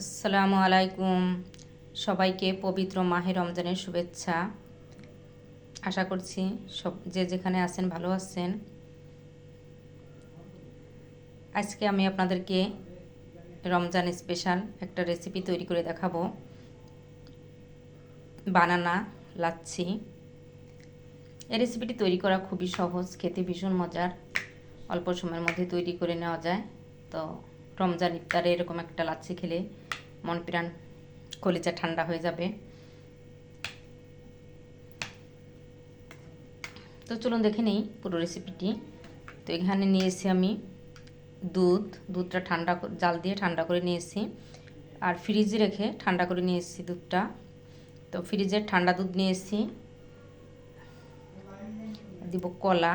আসসালামু আলাইকুম। সবাইকে পবিত্র মাহে রমজানের শুভেচ্ছা। আশা করছি যে যেখানে আছেন ভালো আছেন। আজকে আমি আপনাদেরকে রমজান স্পেশাল একটা রেসিপি তৈরি করে দেখাবো, বানানা লাচ্ছি। এই রেসিপিটি তৈরি করা খুবই সহজ, খেতে ভীষণ মজার, অল্প সময়ের মধ্যে তৈরি করে নেওয়া যায়। তো রমজান ইফতারে এরকম একটা লাচ্ছি খেলে মন প্রাণ কলিজা ঠান্ডা হয়ে যাবে। তো চলুন দেখে নেই পুরো রেসিপিটি। তো এখানে নিয়েছি আমি দুধটা জাল দিয়ে ঠান্ডা করে নিয়েছি, আর ফ্রিজে রেখে ঠান্ডা করে নিয়েছি দুধটা। তো ফ্রিজের ঠান্ডা দুধ নিয়েছি, দিব কলা,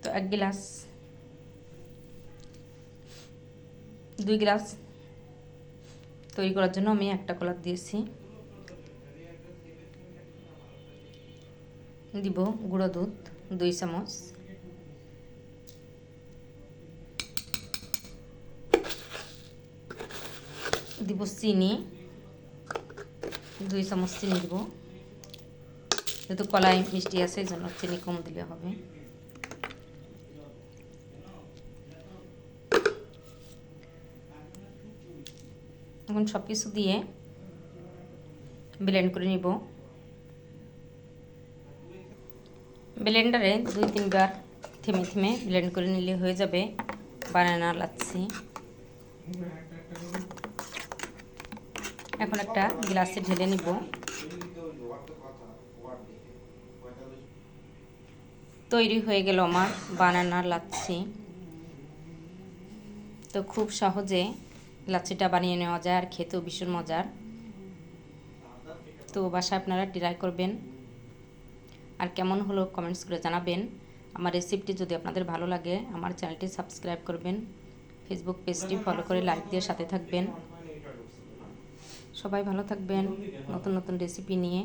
তো 2 গ্লাস তৈরি করার জন্য আমি একটা কলা দিয়েছি। দিব গুঁড়ো দুধ 2 চামচ, দিব চিনি 2 চামচ চিনি দিব, যেহেতু কলাই মিষ্টি আছে এই জন্য চিনি কম দিলে হবে। এখন সব কিছু দিয়ে ব্লেন্ড করে নিব। ব্লেন্ডারে 2-3 বার থেমে থেমে ব্লেন্ড করে নিলে হয়ে যাবে বানানা লাচ্ছি। এখন একটা গ্লাসে ঢেলে নিব। তৈরি হয়ে গেল আমার বানানা লাচ্ছি। তো খুব সহজে লাচ্ছিটা বানিয়ে নেওয়া যায়, আর খেতেও ভীষণ মজার। তো বাসায় আপনারা ট্রাই করবেন, আর কেমন হলো কমেন্টস করে জানাবেন। আমার রেসিপিটি যদি আপনাদের ভালো লাগে আমার চ্যানেলটি সাবস্ক্রাইব করবেন, ফেসবুক পেজটি ফলো করে লাইক দিয়ে সাথে থাকবেন। সবাই ভালো থাকবেন। নতুন নতুন রেসিপি নিয়ে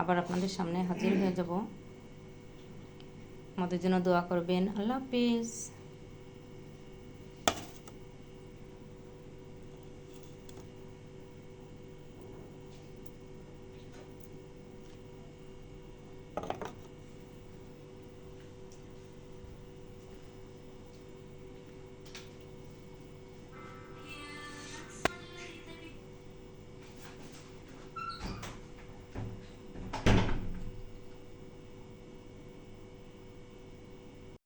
আবার আপনাদের সামনে হাজির হয়ে যাব। আমাদের জন্য দোয়া করবেন। আল্লাহ হাফেজ।